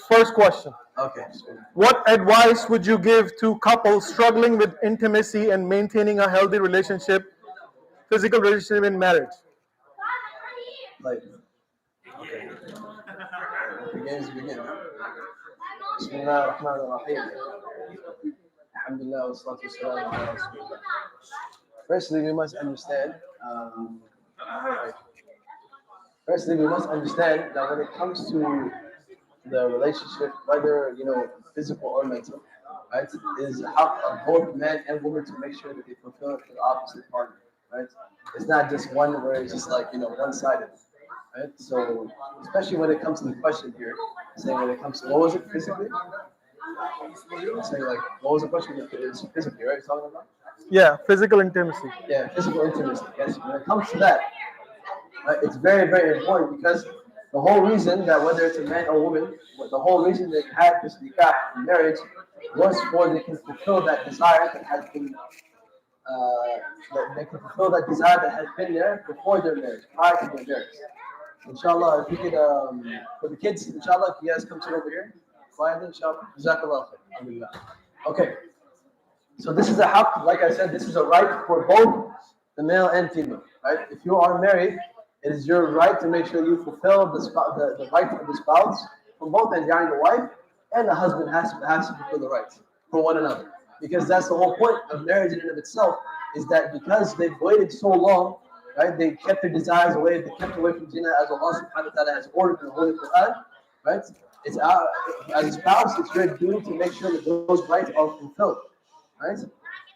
First question. Okay. What advice would you give to couples struggling with intimacy and maintaining a healthy relationship, physical relationship in marriage? Like, okay. The games begin. Bismillah ar-Rahman ar-Rahim. Alhamdulillah wa salatu wa salam ala Rasulullah. Firstly, we must understand. Right. Firstly, we must understand that when it comes to the relationship, whether physical or mental, right, is the haq of both men and women to make sure that they fulfill it for the opposite partner, right? It's not just one where it's just like one-sided, right? So especially when it comes to the question here, saying when it comes to what was it physically, saying like what was the question? It's physically, right? You're talking about? Yeah, physical intimacy. Yeah, physical intimacy. Yes, when it comes to that, right, it's very, very important because the whole reason that whether it's a man or woman, the whole reason they had this nikah in marriage was for they can fulfill that desire that has been, that they can fulfill that desire that has been there before their marriage, prior to their marriage. Inshallah, if we could, for the kids, inshallah, if you guys come sit over here, quietly, inshallah, jazakallah khair. Alhamdulillah. Okay, so this is a haqq, like I said, this is a right for both the male and female, right? If you are married, it is your right to make sure you fulfill the right of the spouse from both ends, yani the wife and the husband has to fulfill the rights for one another. Because that's the whole point of marriage in and of itself, is that because they've waited so long, right? They kept their desires away, they kept away from zina as Allah subhanahu wa ta'ala has ordered in the Holy Quran, right? It's as a spouse, it's your duty to make sure that those rights are fulfilled, right?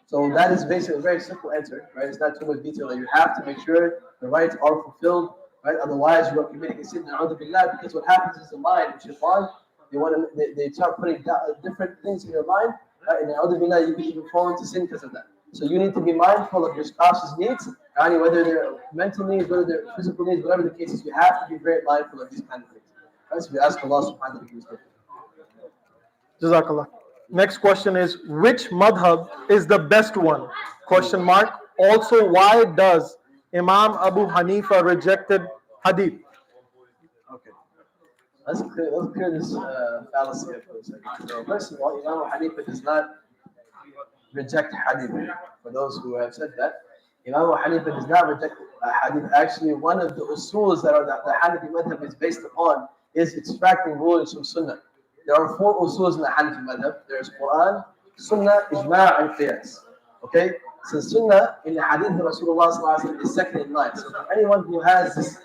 So that is basically a very simple answer, right? It's not too much detail. That you have to make sure the rights are fulfilled, right? Otherwise, you are committing a sin. Because what happens is the mind, shaitan, they start putting different things in your mind, right? And you can even fall into sin because of that. So you need to be mindful of your spouse's needs, right? Whether they're mental needs, whether they're physical needs, whatever the case is, you have to be very mindful of these kind of things. Right? So we ask Allah subhanahu wa ta'ala. Jazakallah. Next question is, which madhab is the best one? Question mark. Also, why does Imam Abu Hanifa rejected hadith? Okay. Let's clear this fallacy up for a second. So first of all, Imam Hanifa does not reject hadith. For those who have said that, Imam Hanifa does not reject hadith. Actually, one of the usuls that the Hanafi madhab is based upon is extracting rulings from Sunnah. There are 4 usuls in the Hanafi madhab. There's Quran, Sunnah, Ijma' and Qiyas. Okay? So Sunnah in the hadith of Rasulullah is second in line. So for anyone who has this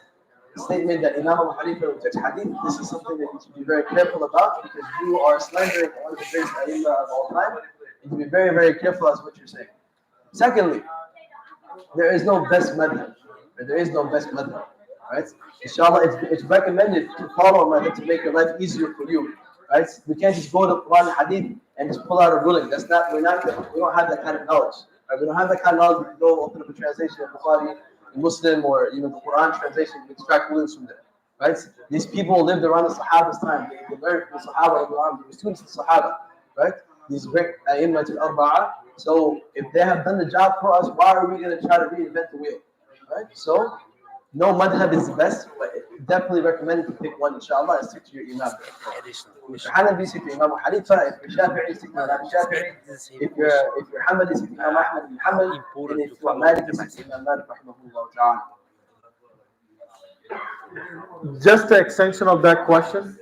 statement that Imam Abu Hanifa rejects hadith, this is something that you should be very careful about because you are slandering one of the greatest ai of all time. You need to be very, very careful as what you're saying. Secondly, there is no best madhab. There is no best madhab. Right? Inshallah, it's recommended to follow a madhab to make your life easier for you. Right? We can't just go to Quran and hadith and just pull out a ruling. We don't have that kind of knowledge. Right? We don't have that kind of knowledge. We can go open up a translation of Bukhari, Muslim, or the Quran translation, and extract rulings from there. Right? These people lived around the Sahaba's time. They learned from the Sahaba, they were students of the Sahaba. Right? These great A'immat al-Arba'a. So if they have done the job for us, why are we going to try to reinvent the wheel? Right? So no madhab is the best, but definitely recommend to pick one, inshallah, and stick to your imam. If you're Hanafi, stick to Imam Hanifa. If you're Shafi'i, stick to Imam Shafi'i. If you're Hanbali, stick to Imam Ahmad bin Hanbal. And if you're Maliki, stick to Imam Malik, rahimahullah ta'ala. Just an extension of that question.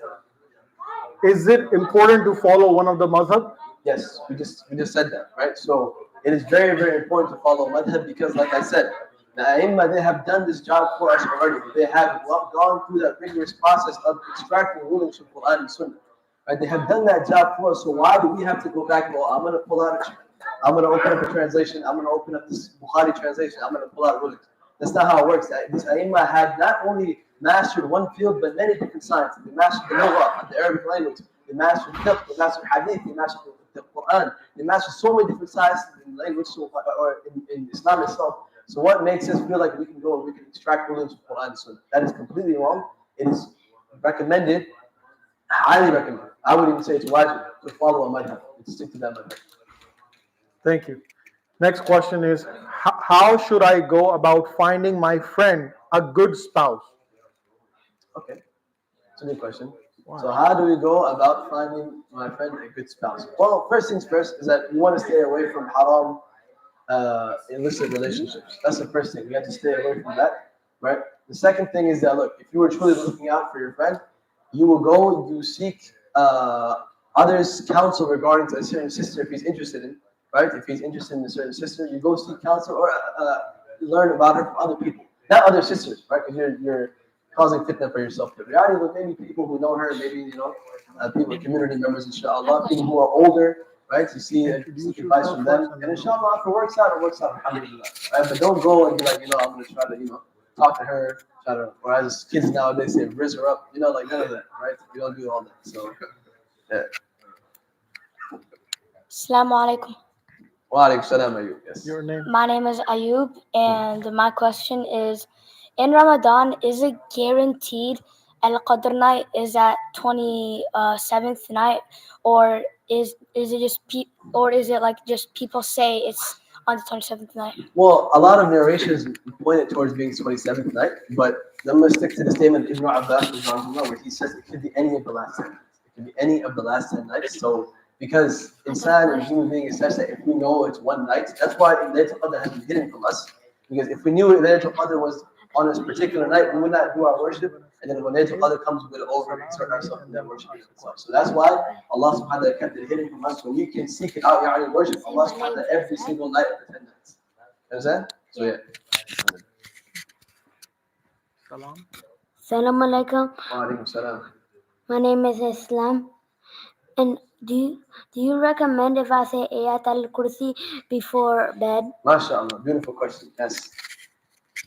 Is it important to follow one of the madhab? Yes, we just said that, right? So it is very, very important to follow madhab because, like I said, the A'immah, they have done this job for us already. They have gone through that rigorous process of extracting rulings from Quran and Sunnah. Right? They have done that job for us, so why do we have to go back? Well, I'm going to pull out I'm going to open up a translation. I'm going to open up this Bukhari translation. I'm going to pull out rulings. That's not how it works. This A'immah had not only mastered one field, but many different sciences. They mastered the Lugha, the Arabic language. They mastered fiqh, they mastered hadith, they mastered the Quran. They mastered so many different sciences in language or in Islam itself. So what makes us feel like we can go and we can extract rulings from Quran and Sunnah? That is completely wrong. It is recommended, highly recommended. I would even say it's wajib to follow a madhab and stick to that madhab. Thank you. Next question is, how should I go about finding my friend a good spouse? Okay, it's a good question. So how do we go about finding, my friend, a good spouse? Well, first things first is that you want to stay away from haram, illicit relationships. That's the first thing. You have to stay away from that, right? The second thing is that, look, if you were truly looking out for your friend, you will go, you seek others' counsel regarding to a certain sister if he's interested in, right? If he's interested in a certain sister, you go seek counsel or learn about her from other people, not other sisters, right? Because you're causing fitna for yourself. The reality is maybe people who know her, maybe people, community members, inshallah, people who are older, right? You seek advice from them, and inshallah, if it works out, it works out. Alhamdulillah, right? But don't go and be like, I'm going to try to, talk to her, try to, or as kids nowadays say, raise her up, like none of that, right? We don't do all that. So, yeah. Assalamu alaikum. Wa alaikum salam, Ayub. Yes. Your name? My name is Ayub, and my question is: in Ramadan, is it guaranteed Al-Qadr night is at 27th night, or is it just people say it's on the 27th night? Well, a lot of narrations point it towards being 27th night, but I'm going to stick to the statement of Ibn Abbas where he says it could be any of the last 10 nights. It could be any of the last 10 nights. So, because insan and human being is such that if we know it's one night, that's why Laylatul Qadr has been hidden from us. Because if we knew Laylatul Qadr was on this particular night, we would not do our worship. And then when Laylatul Qadr comes, we would over insert ourselves in that worship itself. So that's why Allah subhanahu wa ta'ala kept it hidden from us, so we can seek it out, worship Allah subhanahu wa ta'ala every single night of the 10 nights. Understand? So yeah. Salam. Assalamu alaikum. Wa alaikum salam. My name is Islam. And do you recommend if I say Ayat al-Kursi before bed? MashaAllah, beautiful question. Yes.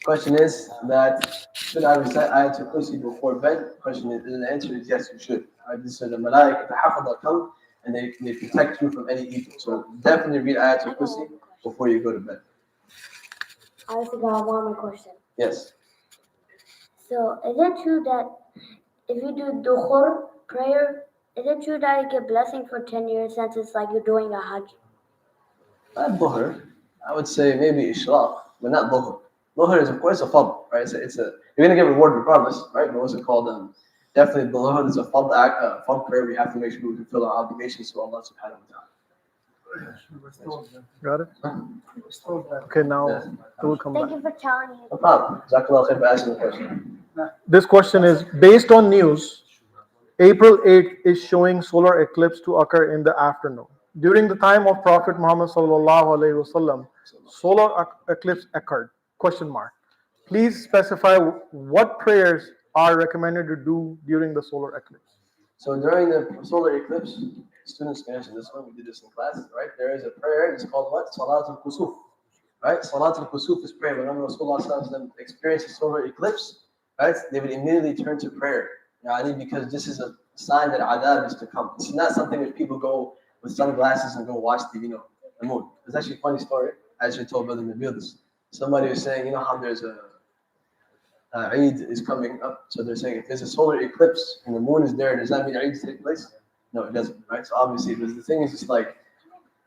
Question is that should I recite Ayat al-Kursi before bed? The answer is yes, you should. Right? This is the malaika, the hafadha come and they protect you from any evil. So definitely read Ayat al-Kursi before you go to bed. I forgot one more question. Yes. So is it true that if you do dukhur prayer, is it true that you get blessing for 10 years since it's like you're doing a hajj? Not dhuhr. I would say maybe ishraq, but not dhuhr. Dhuhr is of course a fadl, right? It's a you're gonna get reward regardless, right? But what's it called? Definitely dhuhr is a fadl act, fadl prayer. We have to make sure we fulfill our obligations to Allah subhanahu wa ta'ala. Got it? Okay, now we'll come Thank back. you for telling me. No problem. Jazakallah khair for asking the question. This question is based on news. April 8th is showing solar eclipse to occur in the afternoon. During the time of Prophet Muhammad sallallahu alaihi wasallam, solar eclipse occurred. Question mark. Please specify what prayers are recommended to do during the solar eclipse. So during the solar eclipse, students can answer this one. We did this in class, right? There is a prayer. It's called what? Salat al-Kusuf. Right? Salat al-Kusuf is prayer. Whenever Rasulullah experiences solar eclipse, right? They would immediately turn to prayer. Because this is a sign that adab is to come. It's not something that people go with sunglasses and go watch the moon. It's actually a funny story. I actually told Brother Nabil this. Somebody was saying, how there's Eid is coming up. So they're saying if there's a solar eclipse and the moon is there, does that mean Eid is taking place? No, it doesn't, right? So obviously, the thing is just like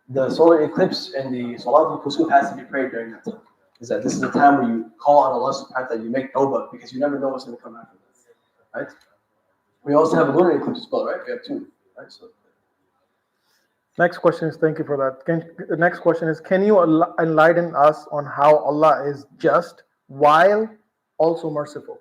the solar eclipse and the Salat al-Kusuf has to be prayed during that time. Is that this is the time where you call on Allah subhanahu wa ta'ala, you make tawbah because you never know what's going to come after that, right? We also have a lunar eclipse as well, right? We have two, right? So. Next question is, thank you for that. The next question is, can you enlighten us on how Allah is just while also merciful?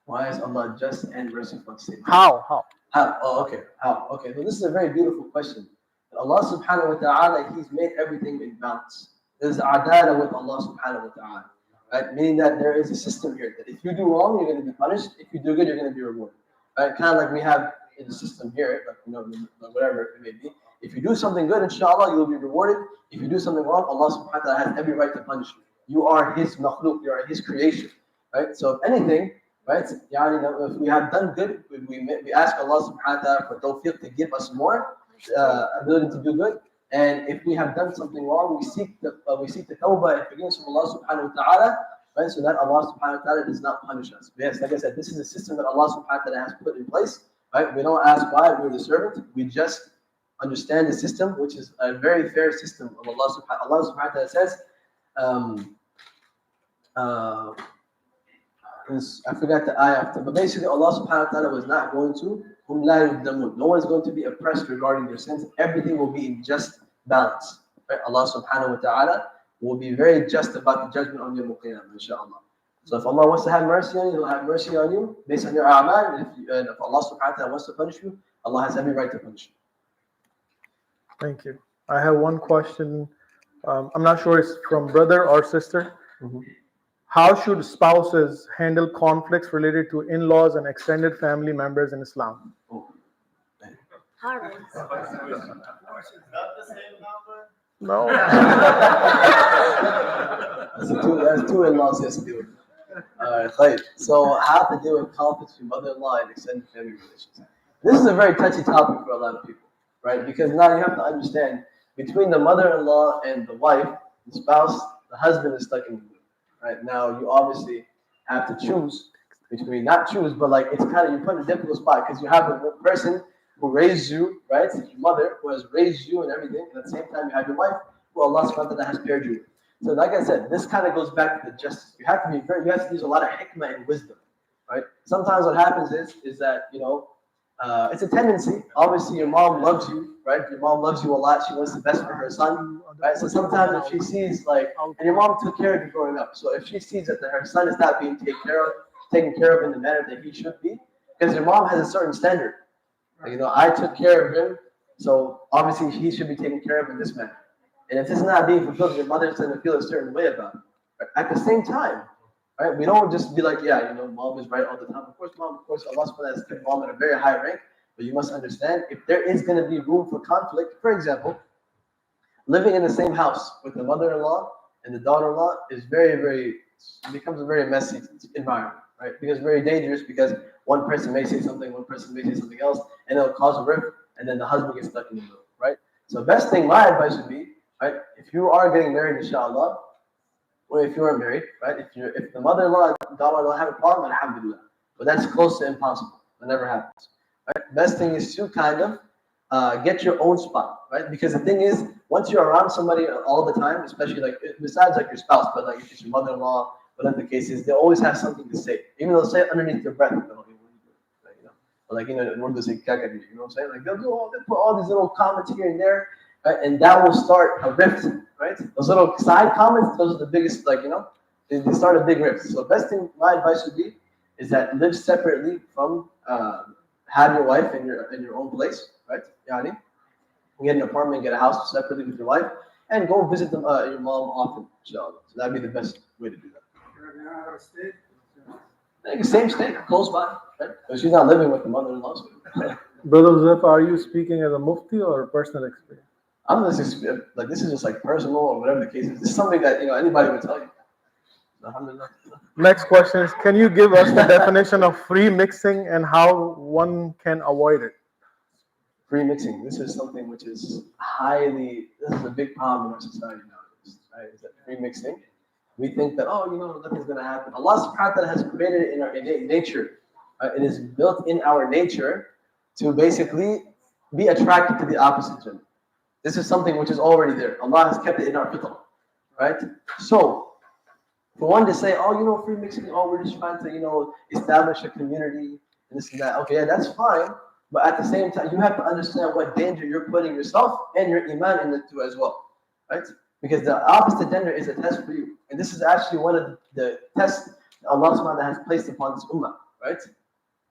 Why is Allah just and merciful? How? Oh, okay. How? Okay. So this is a very beautiful question. Allah subhanahu wa ta'ala, He's made everything in balance. There's adala with Allah subhanahu wa ta'ala. Right? Meaning that there is a system here that if you do wrong, you're going to be punished. If you do good, you're going to be rewarded. Right? Kind of like we have in the system here, whatever it may be. If you do something good, inshallah, you'll be rewarded. If you do something wrong, Allah subhanahu wa ta'ala has every right to punish you. You are His makhluk, you are His creation. Right? So if anything, right, if we have done good, we ask Allah subhanahu wa ta'ala for tawfiq to give us more ability to do good. And if we have done something wrong, we seek the tawbah and forgiveness from Allah subhanahu wa ta'ala, right? So that Allah subhanahu wa ta'ala does not punish us. But yes, like I said, this is a system that Allah subhanahu wa ta'ala has put in place. Right? We don't ask why, we're the servant. We just understand the system, which is a very fair system of Allah subhanahu wa ta'ala. Allah subhanahu wa ta'ala says, I forgot the ayah after, but basically Allah subhanahu wa ta'ala was not going to, no one is going to be oppressed regarding their sins. Everything will be in just balance. Right? Allah subhanahu wa ta'ala will be very just about the judgment on Yawm al-Qiyamah, inshaAllah. So if Allah wants to have mercy on you, He'll have mercy on you based on your a'mal. And if Allah subhanahu wa ta'ala wants to punish you, Allah has every right to punish you. Thank you. I have one question. I'm not sure it's from brother or sister. How should spouses handle conflicts related to in-laws and extended family members in Islam? Hard. No. That's two in-laws yes to deal with. Alright, so how to deal with conflicts between mother-in-law and extended family relations. This is a very touchy topic for a lot of people, right? Because now you have to understand, between the mother-in-law and the wife, the spouse, the husband is stuck in the middle. Right now, you obviously have to choose between, not choose, but like it's kind of, you're put in a difficult spot because you have a person who raised you, right? Your mother who has raised you and everything, and at the same time you have your wife who Allah subhanahu wa ta'ala has paired you with. So like I said, this kind of goes back to the justice. You have to use a lot of hikmah and wisdom, right? Sometimes what happens is that, it's a tendency. Obviously, your mom loves you, right? Your mom loves you a lot. She wants the best for her son, right? So sometimes if she sees and your mom took care of you growing up. So if she sees that her son is not being taken care of in the manner that he should be, because your mom has a certain standard. I took care of him, so obviously he should be taken care of in this manner. And if this is not being fulfilled, your mother's going to feel a certain way about it. Right? At the same time, right? We don't just be like, mom is right all the time. Of course, Allah subhanahu wa ta'ala has kept mom at a very high rank, but you must understand, if there is going to be room for conflict, for example, living in the same house with the mother-in-law and the daughter-in-law is becomes a very messy environment, right? Because it's very dangerous, because one person may say something, one person may say something else, and it'll cause a rift, and then the husband gets stuck in the middle, right? So best thing, my advice would be, right, if you are getting married, inshallah, or if you are married, right, if the mother-in-law and daughter-in-law have a problem, alhamdulillah. But that's close to impossible. It never happens. Right? Best thing is to kind of get your own spot, right? Because the thing is, once you're around somebody all the time, especially besides your spouse, but if it's your mother-in-law, whatever the case is, they always have something to say. Even though they'll say it underneath their breath, what are you doing? Or they say, you know what I'm saying? They'll put all these little comments here and there, right? And that will start a rift, right? Those little side comments, those are the biggest, they start a big rift. So best thing, my advice would be, is that live separately from, have your wife in your own place, right? Get an apartment, get a house separately with your wife, and go visit your mom often, inshallah. So that'd be the best way to do that. Same state, close by, right? But she's not living with the mother-in-law. So. Brother Huzaifah, are you speaking as a mufti or personal experience? I'm just this is just personal or whatever the case is. This is something that anybody would tell you. Alhamdulillah. Next question is, can you give us the definition of free mixing and how one can avoid it? Free mixing. This is something which is this is a big problem in our society nowadays. Right? Is that free mixing? We think that, nothing's going to happen. Allah subhanahu wa ta'ala has created it in our innate nature. It is built in our nature to basically be attracted to the opposite gender. This is something which is already there. Allah has kept it in our fitrah. Right? So, for one to say, free mixing, we're just trying to, establish a community and this and that. Okay, yeah, that's fine. But at the same time, you have to understand what danger you're putting yourself and your iman into as well. Right? Because the opposite gender is a test for you. And this is actually one of the tests that Allah subhanahu wa ta'ala has placed upon this ummah, right?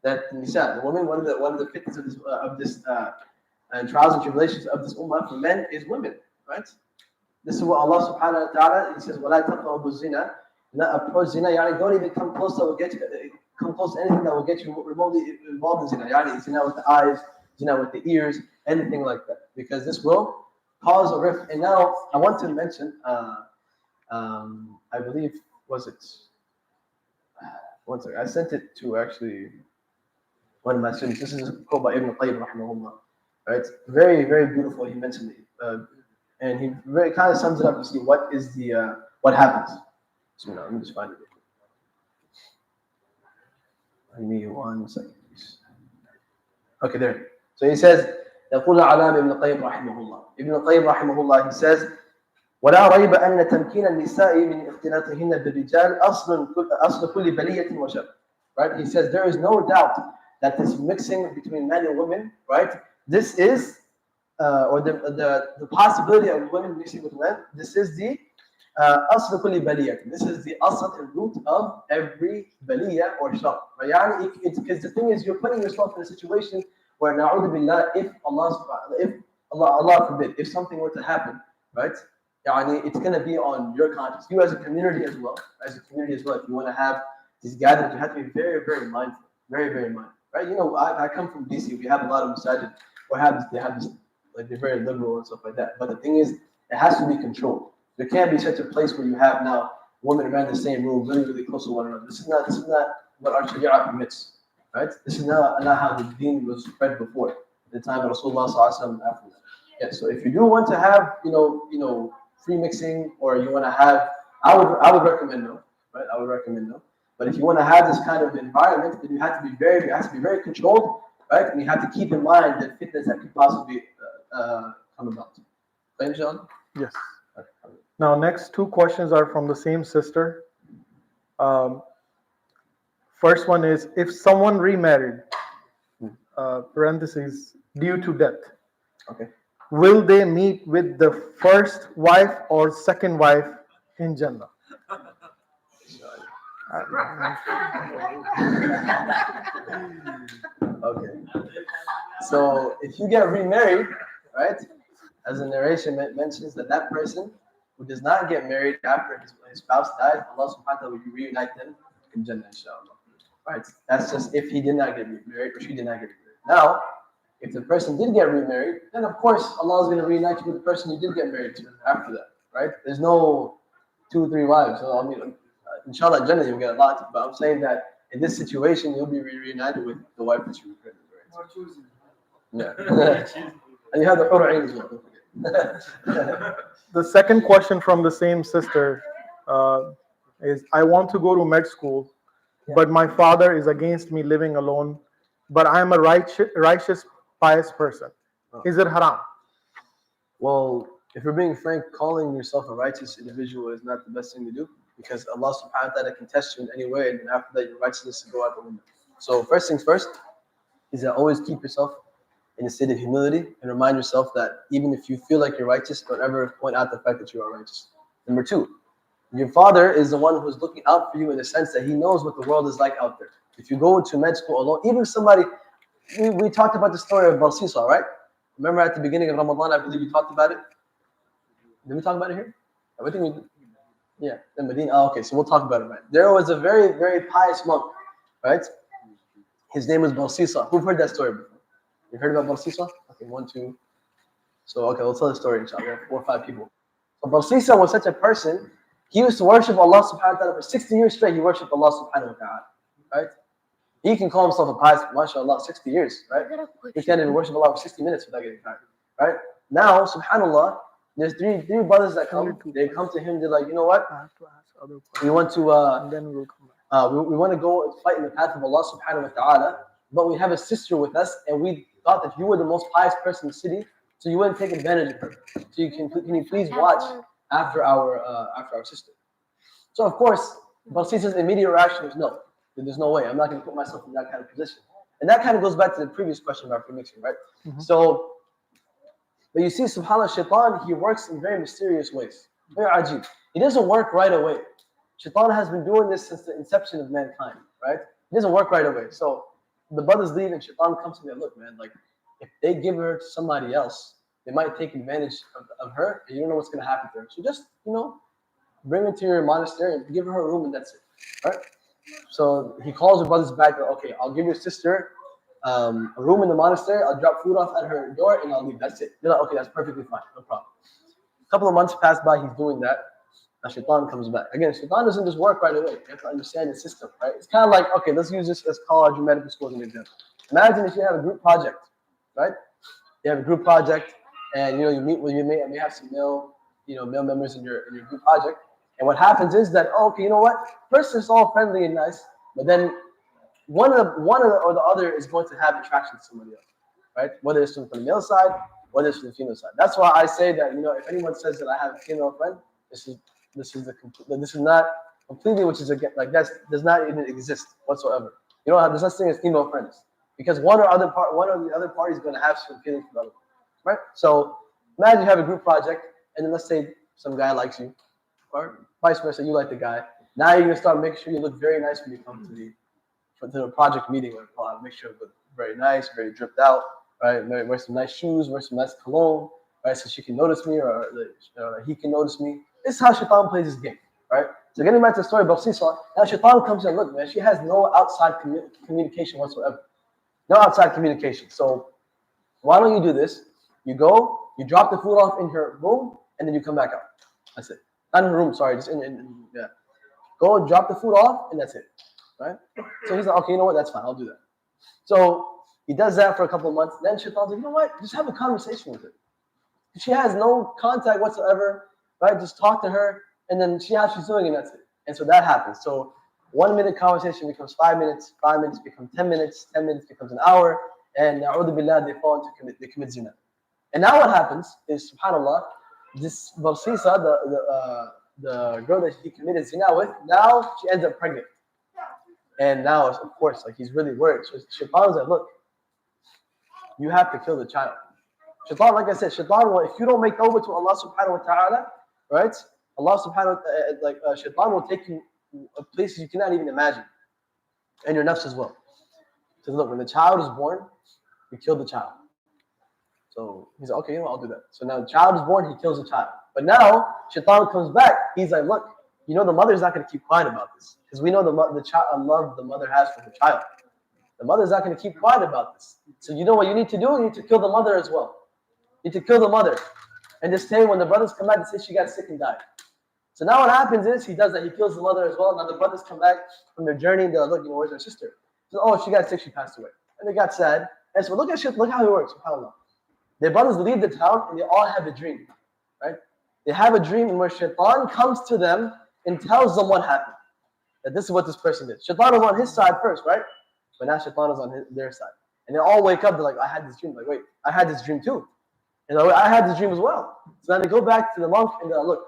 That the woman, one of the fitness of this and trials and tribulations of this ummah for men is women, right? This is what Allah subhanahu wa ta'ala, He says, وَلَا تَقْرَبُوا الزِّنَا, not approach zina, don't even come close to anything that will get you remotely involved in zina. Zina with the eyes, zina with the ears, anything like that. Because this will cause a rift. And now I want to mention, I believe, one second, I sent it to actually one of my students. This is a quote by Ibn Qayyim rahimahullah, right? Very, very beautiful. He mentioned it, and he very kind of sums it up to see what happens. So let me just find it. Give me 1 second, please. Okay, there. So he says, يقول علام ابن القيم رحمه الله. Ibn al-Qayyim rahimahullah, he says, ولا ريب أن تمكين النساء من اختلاطهن بالرجال أصل كل بلية وشر. Right? He says there is no doubt that this mixing between men and women, right? This is, or the possibility of women mixing with men. This is the أصل كل بلية. This is the asl and root of every baliya or shar. يعني because the thing is, you're putting yourself in a situation where na'udhu billah, if Allah forbid, if something were to happen, right? يعني it's going to be on your conscience. You as a community as well, if you want to have these gatherings, you have to be very, very mindful, very, very mindful, right? You know, I come from DC. We have a lot of masajid, they have this, like they're very liberal and stuff like that. But the thing is, it has to be controlled. There can't be such a place where you have now women around the same room, really, really close to one another. This is not what our Sharia permits, right? This is not how the deen was spread before, at the time of Rasulullah and after that. Yeah, so if you do want to have, free mixing, or you want to have, I would recommend no, right? I would recommend no. But if you want to have this kind of environment, then it has to be very controlled, right? And you have to keep in mind the fitness that could possibly come about. Right, John? Yes. Now, next two questions are from the same sister. First one is, if someone remarried, parentheses, due to death, Okay. will they meet with the first wife or second wife in Jannah? Okay. So if you get remarried, right, as the narration mentions that person who does not get married after his spouse dies, Allah subhanahu wa ta'ala will reunite them in Jannah, inshallah. Right? That's just if he did not get remarried or she did not get remarried. Now, if the person did get remarried, then of course Allah is going to reunite you with the person you did get married to after that. Right? There's no 2 or 3 wives. So I mean, inshallah, Jannah you'll get a lot. But I'm saying that in this situation, you'll be reunited with the wife that you were married. Yeah. And you have the Hur Ain as well. Don't forget. The second question from the same sister is, I want to go to med school, but my father is against me living alone, but I am a righteous, pious person. Is it haram? Well, if you're being frank, calling yourself a righteous individual is not the best thing to do, because Allah subhanahu wa ta'ala can test you in any way, and then after that your righteousness will go out the window. So first things first is that always keep yourself in a state of humility and remind yourself that even if you feel like you're righteous, don't ever point out the fact that you are righteous. Number 2, your father is the one who's looking out for you in the sense that he knows what the world is like out there. If you go to med school alone, even somebody, we talked about the story of Balsisa, right? Remember at the beginning of Ramadan, I believe we talked about it? Did we talk about it here? I think we did. Yeah, in Medina. Oh, okay, so we'll talk about it, right? There was a very, very pious monk, right? His name was Balsisa. Who've heard that story before? You heard about Balsisa? Okay, 1, 2. So, okay, we'll tell the story, inshallah. 4 or 5 people. So Balsisa was such a person, he used to worship Allah subhanahu wa ta'ala for 60 years straight. He worshipped Allah subhanahu wa ta'ala, right? He can call himself a pious, mashallah, 60 years, right? He can't even worship Allah for 60 minutes without getting tired, right? Now, subhanallah, there's three brothers that come. They come to him. They're like, you know what? We want to we want to go fight in the path of Allah subhanahu wa ta'ala, but we have a sister with us, and we thought that you were the most pious person in the city, so you wouldn't take advantage of her. So can you please watch after our sister? So of course, Balsisa's immediate reaction was no. There's no way. I'm not going to put myself in that kind of position. And that kind of goes back to the previous question about mixing, right? Mm-hmm. So, but you see, subhanAllah, shaitan, he works in very mysterious ways. Very ajib. He doesn't work right away. Shaitan has been doing this since the inception of mankind, right? It doesn't work right away. So the brothers leave and shaitan comes to me and look, man, like if they give her to somebody else, they might take advantage of her, and you don't know what's going to happen to her. So just, bring her to your monastery and give her a room, and that's it, right? So he calls the brothers back. Okay, I'll give your sister a room in the monastery. I'll drop food off at her door, and I'll leave. That's it. They're like, okay, that's perfectly fine, no problem. A couple of months pass by. He's doing that. Now shaitan comes back. Again, shaitan doesn't just work right away. You have to understand the system, right? It's kind of like, okay, let's use this as college or medical school as an example. Imagine if you have a group project, right? You have a group project, and you meet with may have some male members in your group project. And what happens is that, okay, you know what? First, it's all friendly and nice, but then one or the other is going to have attraction to somebody else, right? Whether it's from the male side What is the female side? That's why I say that, you know, if anyone says that I have a female friend, this is not completely, which is again, like, that does not even exist whatsoever. You don't have, there's such thing as female friends, because one or the other party is going to have some feelings for the other, right? So imagine you have a group project, and then let's say some guy likes you, or vice versa, you like the guy. Now you're gonna start making sure you look very nice when you come to the project meeting. Make sure you look very nice, very dripped out, right? Wear some nice shoes, wear some nice cologne, right? So she can notice me, or he can notice me. This is how Shaitan plays his game, right? So getting back to the story about Seesaw, now Shaitan comes in, look, man, she has no outside communication whatsoever. No outside communication. So why don't you do this? You go, you drop the food off in her room, and then you come back out. That's it. Not in her room, sorry, just yeah. Go and drop the food off, and that's it, right? So he's like, okay, you know what? That's fine. I'll do that. So he does that for a couple of months. Then Shaitan's like, you know what? Just have a conversation with her. She has no contact whatsoever, right? Just talk to her, and then see how she's doing, and that's it. And so that happens. So 1 minute conversation becomes 5 minutes, 5 minutes becomes 10 minutes, 10 minutes becomes an hour, and na'udhu billah, they commit zina. And now what happens is, subhanAllah, this Barsisa, the girl that he committed zina with, now she ends up pregnant. And now, of course, like, he's really worried. So Shaitan's like, look, you have to kill the child. Shaitan, like I said, Shaitan will, if you don't make over to Allah subhanahu wa ta'ala, right? Allah subhanahu wa ta'ala, Shaitan will take you places you cannot even imagine. And your nafs as well. So look, when the child is born, you kill the child. So he's like, okay, you know, I'll do that. So now the child is born, he kills the child. But now Shaitan comes back. He's like, look, you know, the mother's not going to keep quiet about this, because we know the child love the mother has for the child. The mother's not going to keep quiet about this. So you know what you need to do? You need to kill the mother as well. You need to kill the mother. And this day, when the brothers come back, they say she got sick and died. So now what happens is he does that. He kills the mother as well. Now the brothers come back from their journey, and they're like, look, you know, where's our sister? So, oh, she got sick. She passed away. And they got sad. And so look how it works. SubhanAllah. Their brothers leave the town, and they all have a dream, right? They have a dream in where Shaitan comes to them and tells them what happened. That this is what this person did. Shaitan was on his side first, right? But now Shaitan is on their side. And they all wake up, they're like, I had this dream. Like, wait, I had this dream too. And like, I had this dream as well. So now they go back to the monk and they're like, look,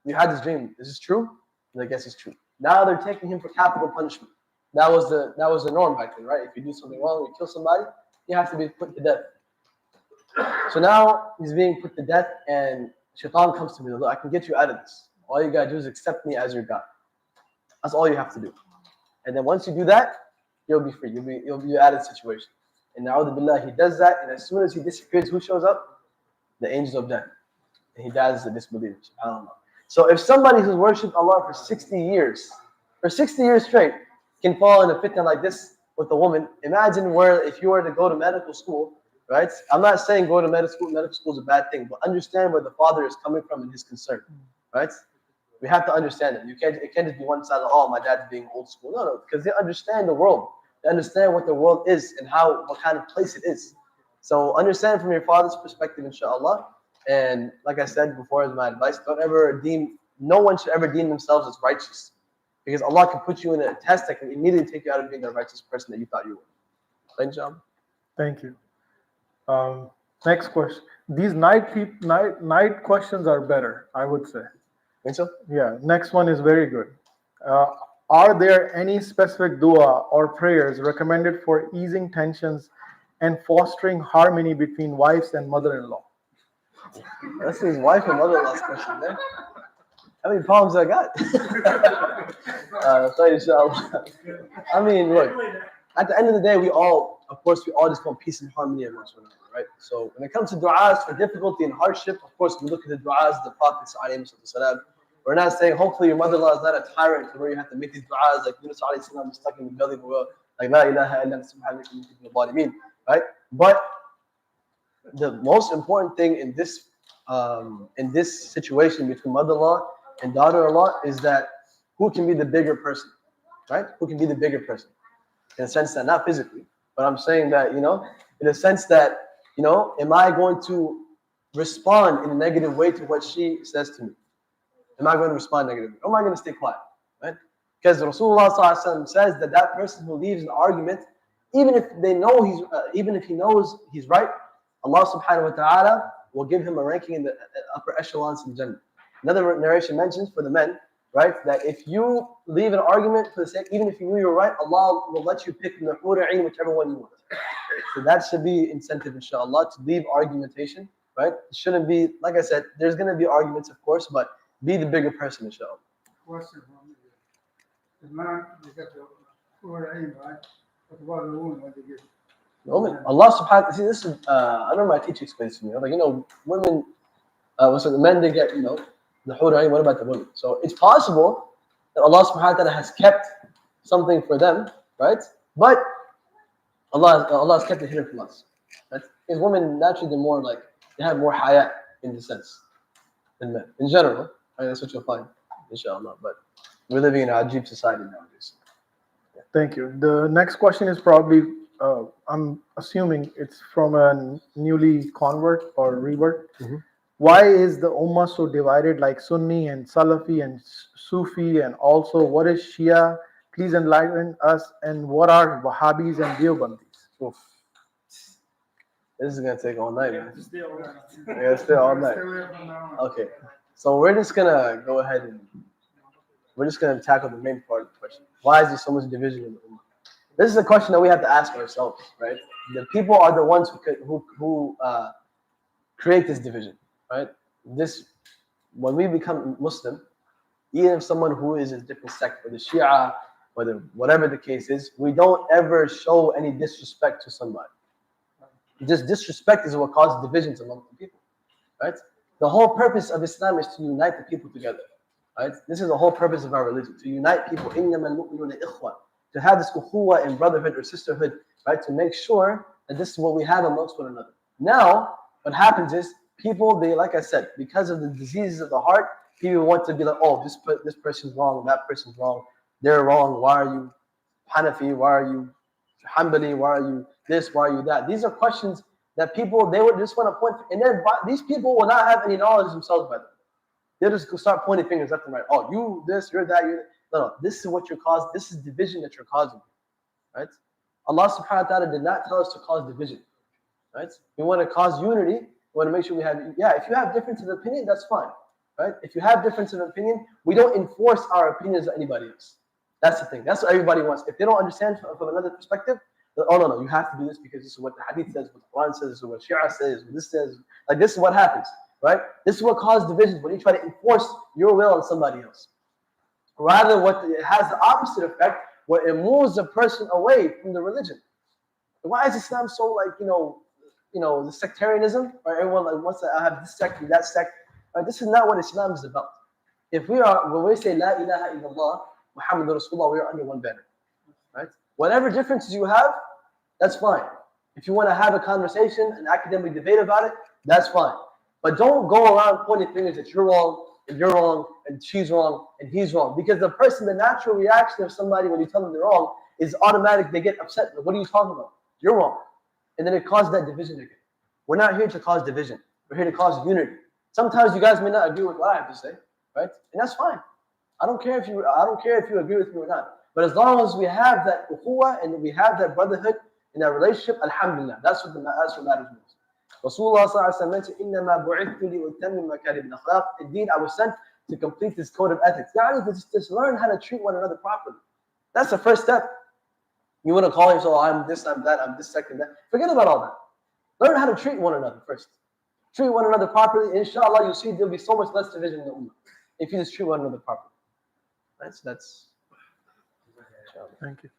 you had this dream. Is this true? And I guess it's true. Now they're taking him for capital punishment. That was the norm back then, right? If you do something wrong, you kill somebody, you have to be put to death. So now he's being put to death, and Shaitan comes to me, look, I can get you out of this. All you gotta do is accept me as your God. That's all you have to do. And then once you do that, you'll be free. You'll be out of the situation. And na'udhu billah, he does that, and as soon as he disappears, who shows up? The angels of death. And he dies as a disbeliever. SubhanAllah. So if somebody who's worshipped Allah for 60 years straight, can fall in a fitna like this with a woman, imagine where if you were to go to medical school, right? I'm not saying go to medical school is a bad thing, but understand where the father is coming from and his concern, right? We have to understand it. It can't just be one side of, oh, my dad's being old school. No, because they understand the world. They understand what the world is and what kind of place it is. So understand from your father's perspective, inshallah. And like I said before, as my advice, no one should ever deem themselves as righteous. Because Allah can put you in a test that can immediately take you out of being the righteous person that you thought you were. Inshallah. Thank you. Next question. These night questions are better, I would say. Think so? Yeah. Next one is very good. Are there any specific dua or prayers recommended for easing tensions and fostering harmony between wives and mother-in-law? That's his wife and mother-in-law's question, man. How many problems I got? Inshallah. I mean, look, at the end of the day, we all just want peace and harmony amongst one another, right? So when it comes to du'as for difficulty and hardship, of course, we look at the du'as the Prophet ﷺ. We're not saying, hopefully your mother-in-law is not a tyrant to where you have to make these du'as like Yunus ﷺ was stuck in the belly of the whale, like La ilaha illa subhanaka inni kuntu minadh dhalimin, right? But the most important thing in this situation between mother-in-law and daughter-in-law is that who can be the bigger person, right? Who can be the bigger person? In a sense that, not physically, but I'm saying that, in a sense that, am I going to respond in a negative way to what she says to me? Am I going to respond negatively? Or am I going to stay quiet, right? Because Rasulullah ﷺ says that person who leaves an argument, even if he knows he's right, Allah subhanahu wa ta'ala will give him a ranking in the upper echelons in Jannah. Another narration mentions for the men, right, that if you leave an argument for the sake, even if you knew you were right, Allah will let you pick from the hur ayn whichever one you want. So that should be incentive, inshallah, to leave argumentation, right? It shouldn't be, like I said, there's going to be arguments, of course, but be the bigger person, inshallah. Question from the man, they get the poor aim, right? What about the woman when they get? Women, Allah subhanahu, see, this is, I remember my teacher explained to me, like, women, so the men, they get, the hur ayn, what about the women? So it's possible that Allah subhanahu wa ta'ala has kept something for them, right? But Allah has kept it hidden from us. Right? Because women, naturally, they're more like, they have more haya in the sense than men. In general, right? That's what you'll find, inshallah. But we're living in a ajib society nowadays. Thank you. The next question is probably, I'm assuming it's from a newly convert or revert. Mm-hmm. Why is the Ummah so divided, like Sunni and Salafi and Sufi, and also what is Shia? Please enlighten us. And what are Wahhabis and Deobandis? Oof. This is going to take all night, man. Stay all night. Yeah, stay all night. Stay away from now. Okay. So we're just going to go ahead and we're just going to tackle the main part of the question. Why is there so much division in the Ummah? This is a question that we have to ask ourselves, right? The people are the ones who create this division, right? When we become Muslim, even if someone who is a different sect, whether Shia, whether whatever the case is, we don't ever show any disrespect to somebody. Just disrespect is what causes divisions among the people, right? The whole purpose of Islam is to unite the people together, right? This is the whole purpose of our religion, to unite people. To have this ukhuwa and brotherhood or sisterhood, right? To make sure that this is what we have amongst one another. Now, what happens is people, they, like I said, because of the diseases of the heart, people want to be like, oh, this person's wrong, that person's wrong, they're wrong. Why are you Hanafi? Why are you Hanbali? Why are you this? Why are you that? These are questions that people, they would just want to point, and then these people will not have any knowledge themselves by them. They'll just start pointing fingers left and right. Oh, you this, you're that, you're that. No, this is what you're causing. This is division that you're causing, right? Allah subhanahu wa ta'ala did not tell us to cause division, right? We want to cause unity. We want to make sure we have, if you have difference of opinion, that's fine, right? If you have difference of opinion, we don't enforce our opinions on anybody else. That's the thing. That's what everybody wants. If they don't understand from another perspective, oh no, you have to do this because this is what the hadith says, what the Quran says, this is what Shia says, what this says. Like this is what happens, right? This is what causes divisions when you try to enforce your will on somebody else. Rather, it has the opposite effect, where it moves a person away from the religion. Why is Islam so like the sectarianism? Or everyone like wants to have this sect and that sect. Right? This is not what Islam is about. When we say La ilaha illallah Muhammadur Rasulullah, we are under one banner, right? Whatever differences you have, that's fine. If you want to have a conversation, an academic debate about it, that's fine. But don't go around pointing fingers that you're wrong, and you're wrong, and she's wrong, and he's wrong. Because the natural reaction of somebody when you tell them they're wrong is automatic. They get upset. Like, what are you talking about? You're wrong. And then it causes that division again. We're not here to cause division. We're here to cause unity. Sometimes you guys may not agree with what I have to say, right? And that's fine. I don't care if you agree with me or not. But as long as we have that ukhuwa and we have that brotherhood in that relationship, alhamdulillah, that's what matters most. Rasulullah sallallahu alaihi wasallam mentioned, إِنَّمَا بُعِثْتُ لِأُتَمِّمَ مَكَارِمَ الْأَخْلَاقِ. Indeed, I was sent to complete this code of ethics. Just learn how to treat one another properly. That's the first step. You want to call yourself, I'm this, I'm that, I'm this, second, that. Forget about all that. Learn how to treat one another first. Treat one another properly. Inshallah, you'll see there'll be so much less division in the ummah if you just treat one another properly. Right? So that's. Thank you.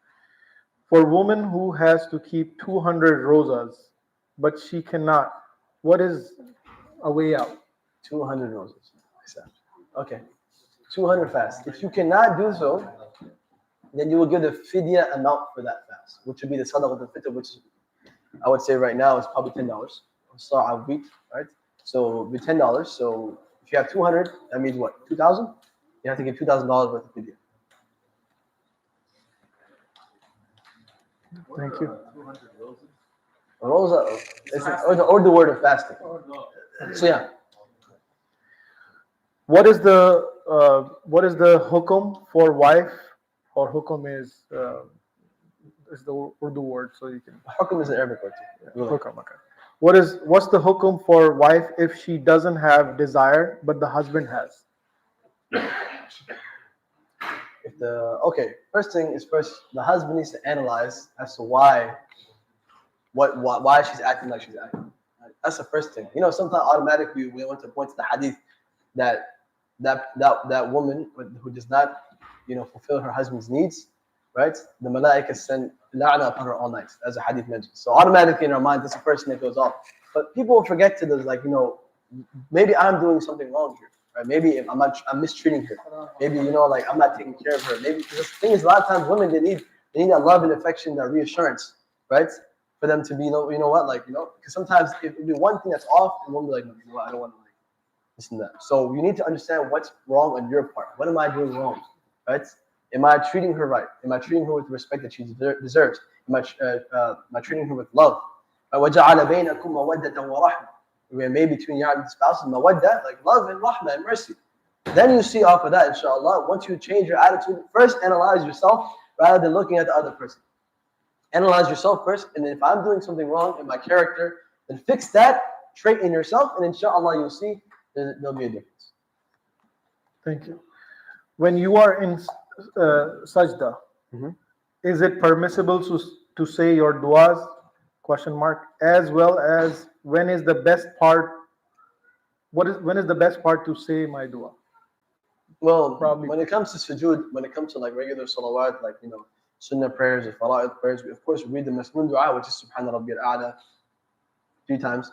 For a woman who has to keep 200 rosas, but she cannot, what is a way out? 200 roses. Okay. 200 fasts. If you cannot do so, then you will give the fidya amount for that fast, which would be the sadaqah al-fitr, which I would say right now is probably $10. Sa'a a week, right? So it would be $10. So if you have 200, that means what? 2,000? You have to give $2,000 worth of fidya. Thank you. Rosa, or the word of fasting. So yeah. What is the hukum for wife? Or hukum is the Urdu word, so you can. Hukum is an Arabic word too. Hukum, okay. What's the hukum for wife if she doesn't have desire but the husband has? If the okay, first thing is first, the husband needs to analyze as to why she's acting like she's acting. Right? That's the first thing. You know, sometimes automatically we want to point to the hadith that that woman who does not, you know, fulfill her husband's needs, right? The malaika send la'na upon her all night, as the hadith mentions. So automatically in our mind, that's the first thing that goes off. But people will forget to this, like, you know, maybe I'm doing something wrong here, right? Maybe if I'm mistreating her. Maybe, you know, like I'm not taking care of her. Maybe because the thing is, a lot of times women they need that love and affection, that reassurance, right? For them to be, you know what, like, you know, because sometimes it will be one thing that's off, and one will be like, no, you know what, I don't want to, like, this and that. So you need to understand what's wrong on your part. What am I doing wrong, right? Am I treating her right? Am I treating her with the respect that she deserves? Am I treating her with love? وَجَعَلَ بَيْنَكُمْ مَوَدَّةً وَرَحْمَةً. We made between you and the spouses mawaddah, like love and rahmah and mercy. Then you see off of that, inshallah, once you change your attitude, first analyze yourself rather than looking at the other person. Analyze yourself first, and then if I'm doing something wrong in my character, then fix that trait in yourself, and inshallah you'll see there'll be a difference. Thank you. When you are in sajda, is it permissible to say your du'as? Question mark. As well as when is the best part? When is the best part to say my dua? Well, Probably. when it comes to sujood, when it comes to like regular salawat, like, you know, sunnah prayers or fara'id prayers, we of course read the masnoon dua, which is Subhana Rabbiyal A'la 3 times.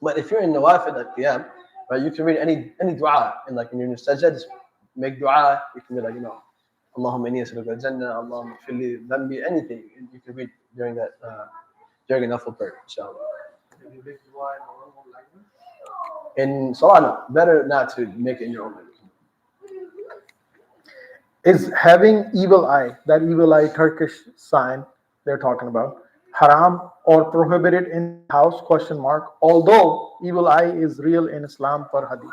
But if you're in nawafil, like qiyam, right, you can read any dua, and like when you're in sajda, just make dua. You can be like, you know, Allahumma inni as'aluka al-jannah, Allahumma ighfirli dhanbi, anything you can read during that during a nafil prayer, inshallah. Can you make dua in your own language? In salah, no, better not to make it in your own language. Is having evil eye, that evil eye Turkish sign they're talking about, haram or prohibited in the house? Question mark. Although evil eye is real in Islam per hadith.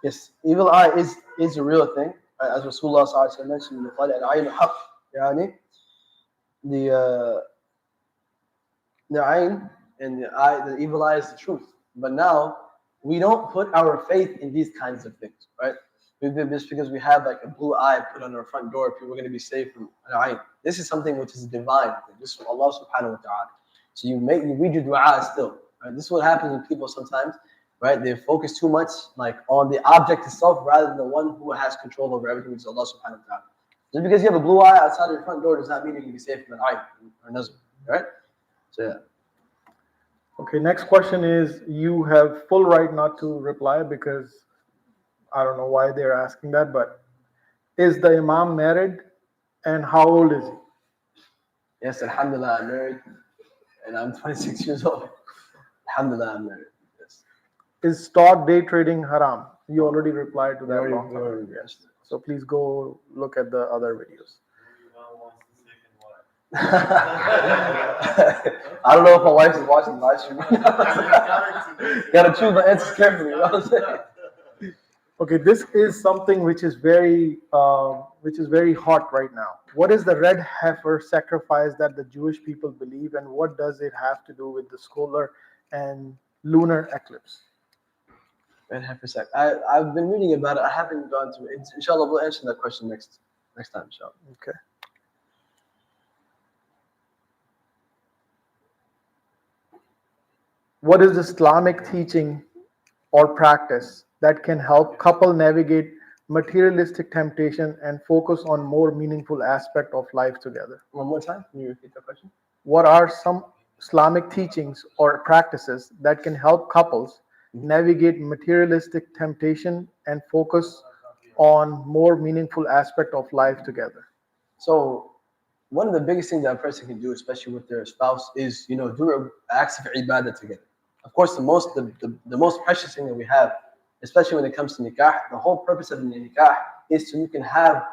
Yes, evil eye is a real thing, as Rasulullah sallallahu alaihi wasallam mentioned in the Qur'an, al-ayn haqq, yani the ayn and the eye, the evil eye is the truth. But now we don't put our faith in these kinds of things, right? Just because we have like a blue eye put on our front door, people are going to be saved from al-ayn. This is something which is divine. This is from Allah subhanahu wa ta'ala. So you read your dua still. Right? This is what happens with people sometimes, right? They focus too much like on the object itself rather than the one who has control over everything, which is Allah subhanahu wa ta'ala. Just because you have a blue eye outside of your front door does not mean you can be saved from al-ayn or nazr, right? So yeah. Okay, next question is, you have full right not to reply because I don't know why they're asking that, but is the Imam married and how old is he? Yes, alhamdulillah, I'm married and I'm 26 years old. Alhamdulillah, I'm married. Yes. Is stock day trading haram? You already replied to that. Already- long time ago. already- Yes. So please go look at the other videos. I don't know if my wife is watching the live stream. Gotta choose my answers carefully. You know what I'm saying? Okay, this is something which is very hot right now. What is the red heifer sacrifice that the Jewish people believe, and what does it have to do with the solar and lunar eclipse? Red heifer sack. I've been reading about it. I haven't gone through it. Inshallah, we'll answer that question next time, inshallah. Okay. What is Islamic teaching or practice that can help couple navigate materialistic temptation and focus on more meaningful aspect of life together? One more time. Can you repeat that question? What are some Islamic teachings or practices that can help couples navigate materialistic temptation and focus on more meaningful aspect of life together? So, one of the biggest things that a person can do, especially with their spouse, is, you know, do acts of ibadah together. Of course, the most precious thing that we have, especially when it comes to nikah, the whole purpose of the nikah is so you can have,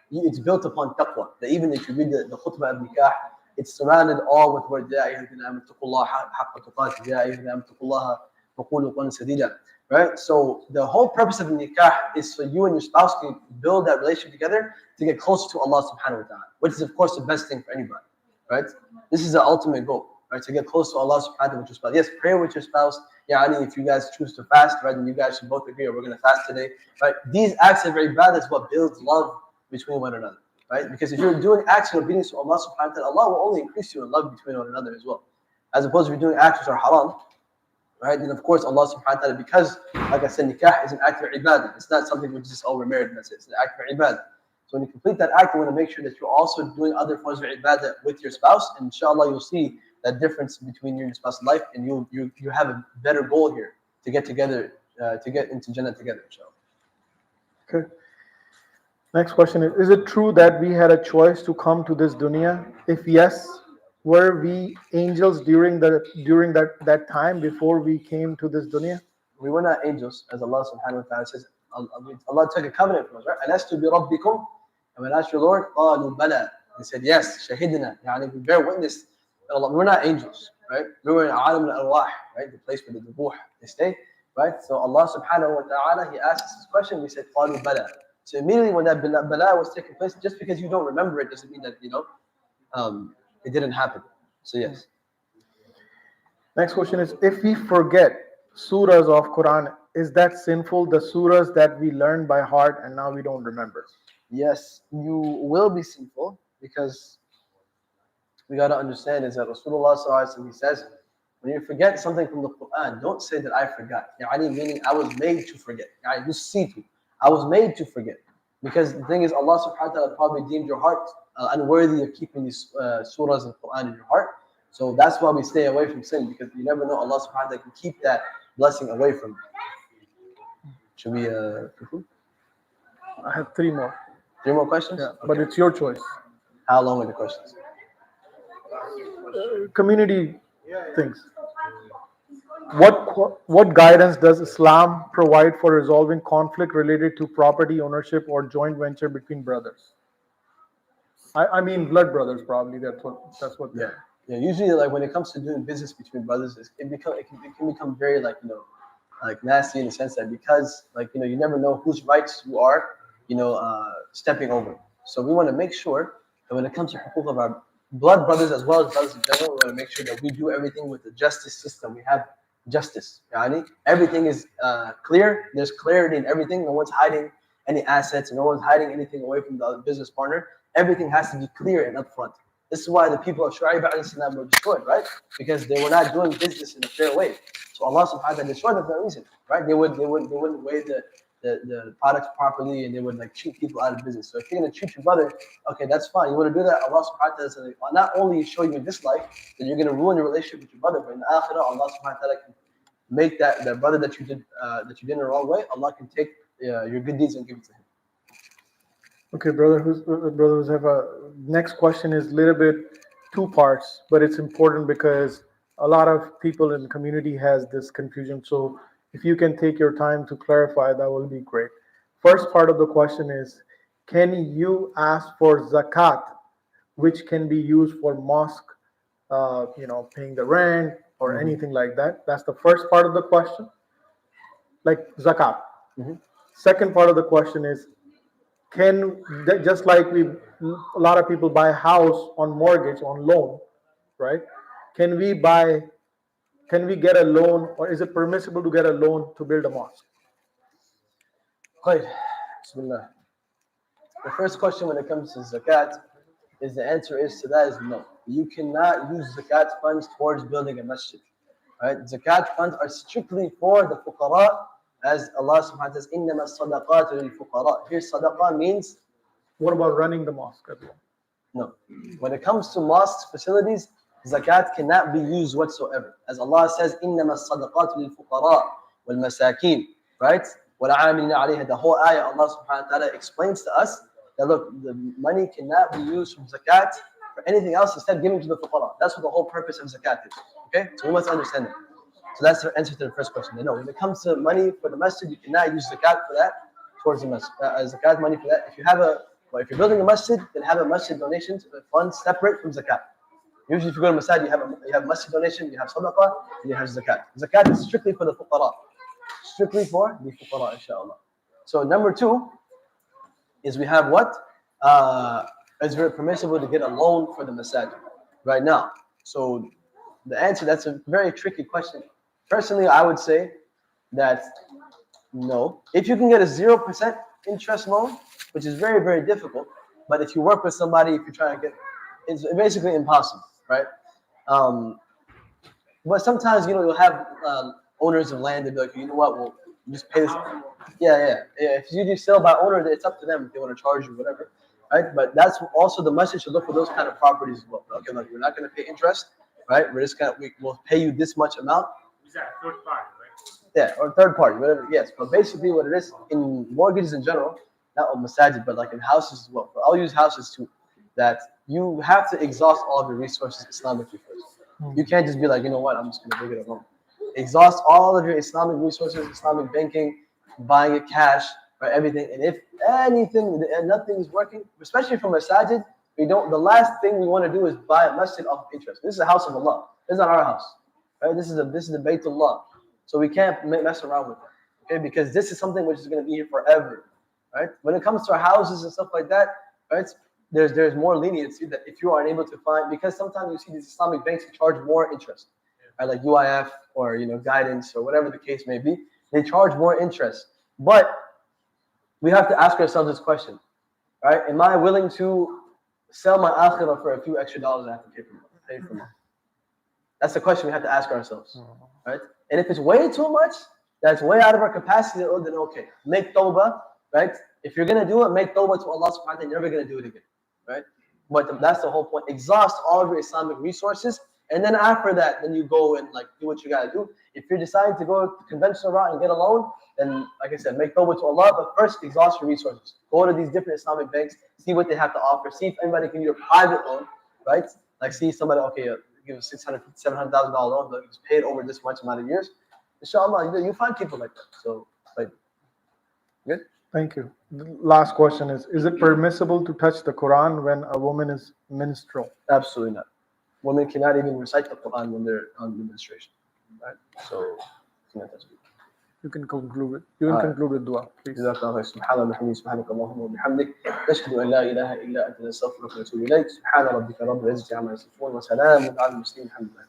it's built upon taqwa. That even if you read the khutbah of nikah, it's surrounded all with word Ya ayyuhalladhina amanu taqullaha haqqa tuqatih, Ya ayyuhalladhina amanu taqullaha wa qulu qawlan sadida. Right? So the whole purpose of the nikah is so you and your spouse can build that relationship together to get closer to Allah subhanahu wa ta'ala, which is of course the best thing for anybody. Right? This is the ultimate goal. right? To get close to Allah subhanahu wa ta'ala with your spouse. Yes, pray with your spouse. Yani, if you guys choose to fast, right, then you guys should both agree, we're going to fast today, right? These acts of ibadah is what builds love between one another, right? Because if you're doing acts of obedience to Allah subhanahu wa ta'ala, Allah will only increase you in love between one another as well. As opposed to if you're doing acts which are haram, right? Then of course Allah subhanahu wa ta'ala, because like I said, nikah is an act of ibadah. It's not something which is just, oh, we're married and that's it. It's an act of ibadah. So when you complete that act, you want to make sure that you're also doing other forms of ibadah with your spouse, and inshallah you'll see that difference between you and your spouse's life, and you have a better goal here to get together, to get into Jannah together, inshallah. Okay. Next question is it true that we had a choice to come to this dunya? If yes, were we angels during that time before we came to this dunya? We were not angels, as Allah subhanahu wa ta'ala says. Allah took a covenant from us, right? Alastu bi rabbikum, and when asked your Lord, qalu bala. They said, yes, shahidna, yani we bear witness that Allah. We were not angels, right? We were in alam al-arwah, right? The place where the ruh they stay, right? So Allah subhanahu wa ta'ala, He asked us this question, we said, qalu bala. So immediately when that bala was taking place, just because you don't remember it doesn't mean that, it didn't happen. So yes. Next question is if we forget surahs of Quran, is that sinful? The surahs that we learned by heart and now we don't remember. Yes, you will be sinful, because we got to understand is that Rasulullah sallallahu alaihi wasallam, he says, when you forget something from the Quran, don't say that I forgot. Yani meaning I was made to forget. Yani nusitu. I was made to forget. Because the thing is, Allah subhanahu wa ta'ala probably deemed your heart unworthy of keeping these surahs of Quran in your heart. So that's why we stay away from sin, because you never know, Allah subhanahu wa ta'ala can keep that blessing away from you. Should we conclude? I have three more. Three more questions? Yeah, Okay. but it's your choice. How long are the questions? Community things. What guidance does Islam provide for resolving conflict related to property ownership or joint venture between brothers? I mean blood brothers, probably. That's what. Yeah. Yeah. Usually, like when it comes to doing business between brothers, it can become very like nasty in the sense that because you never know whose rights you are stepping over. So we want to make sure that when it comes to hukuk of our blood brothers as well as brothers in general, we want to make sure that we do everything with the justice system. We have justice. Yani everything is clear. There's clarity in everything. No one's hiding any assets. No one's hiding anything away from the other business partner. Everything has to be clear and upfront. This is why the people of Shu'aib were destroyed, right? Because they were not doing business in a fair way. So Allah subhanahu wa ta'ala destroyed them for that reason, right? They wouldn't weigh the products properly, and they would cheat people out of business. So if you're gonna treat your brother, okay, that's fine. You want to do that, Allah subhanahu wa ta'ala will not only show you in this life that you're gonna ruin your relationship with your brother, but in the akhirah, Allah subhanahu wa ta'ala can make that brother that you did in the wrong way, Allah can take your good deeds and give it to him. Okay, brother Huzaifah, next question is a little bit two parts, but it's important because a lot of people in the community has this confusion. So if you can take your time to clarify, that will be great. First part of the question is, can you ask for zakat, which can be used for mosque, paying the rent or anything like that? That's the first part of the question, like zakat. Second part of the question is, just like a lot of people buy a house on mortgage, on loan, right? Can we get a loan, or is it permissible to get a loan to build a mosque? Right. Bismillah. The first question when it comes to zakat is the answer is to that is no. You cannot use zakat funds towards building a masjid. Right? Zakat funds are strictly for the fuqara, as Allah subhanahu wa ta'ala says, إِنَّمَا الصَّدَقَاتُ لِلْفُقَرَاء. Here sadaqah means. What about running the mosque as well? No. When it comes to mosque facilities, zakat cannot be used whatsoever. As Allah says, إِنَّمَا الصَّدَقَاتُ لِلْفُقَرَاء وَالْمَسَاكِينَ. Right? وَالْعَامِلِينَ عَلَيْهَا. The whole ayah, Allah subhanahu wa ta'ala explains to us that look, the money cannot be used from zakat for anything else instead giving to the fuqara. That's what the whole purpose of zakat is. Okay? So we must understand that. So that's the answer to the first question. No, when it comes to money for the masjid, you cannot use zakat for that towards the masjid. Zakat money for that. If you're building a masjid, then have a masjid donation fund separate from zakat. Usually, if you go to masjid, you have masjid donation, you have sadaqah, and you have zakat. Zakat is strictly for the fuqara, strictly for the fuqara, inshallah. So number two is we have what? Is it permissible to get a loan for the masjid right now? So the answer, that's a very tricky question. Personally, I would say that no. If you can get a 0% interest loan, which is very, very difficult, but if you work with somebody, if you're trying to get, it's basically impossible, right? Um, but sometimes, you'll have owners of land, they'll be like, you know what, we'll just pay this. Yeah. If you do sell by owner, it's up to them if they want to charge you, whatever, right? But that's also the message to look for those kind of properties as well. Okay, look, we're not going to pay interest, right? We're just we'll pay you this much amount. Is that third party, right? Yeah, or third party, whatever. Yes, but basically what it is in mortgages in general, not on masajid, but like in houses as well. But I'll use houses too. That you have to exhaust all of your resources Islamically first. You can't just be like, you know what, I'm just gonna get a loan. Exhaust all of your Islamic resources, Islamic banking, buying it cash, right? Everything. And if anything and nothing is working, especially from masajid, we don't. The last thing we want to do is buy a masjid off interest. This is a house of Allah. This is not our house, right? This is the Baytullah. So we can't mess around with it, okay? Because this is something which is going to be here forever, right? When it comes to our houses and stuff like that, right? There's more leniency that if you are unable to find, because sometimes you see these Islamic banks charge more interest, right? Like UIF or Guidance or whatever the case may be, they charge more interest. But we have to ask ourselves this question, right? Am I willing to sell my akhirah for a few extra dollars I have to pay for more? That's the question we have to ask ourselves, right? And if it's way too much, that's way out of our capacity, then okay, make tawbah, right? If you're gonna do it, make tawbah to Allah subhanahu wa ta'ala, you're never gonna do it again, right? But that's the whole point. Exhaust all of your Islamic resources, and then after that, then you go and do what you gotta do. If you're deciding to go the conventional route and get a loan, then like I said, make tawbah to Allah, but first exhaust your resources. Go to these different Islamic banks, see what they have to offer, see if anybody can give you a private loan, right? Like see somebody, okay, give a $600,000, $700,000 loan, but it's paid over this much amount of years. Inshallah, you find people like that. So, good. Thank you. The last question is it permissible to touch the Quran when a woman is menstrual? Absolutely not. Women cannot even recite the Quran when they're on menstruation, right? So, You can conclude it. You can conclude with dua, please. جزاك الله خير. سبحان الله وبحمده سبحانك اللهم وبحمدك نشهد ان لا اله الا انت نستغفرك ونتوب اليك سبحان ربك رب العزه عما يصفون وسلام على المرسلين الحمد لله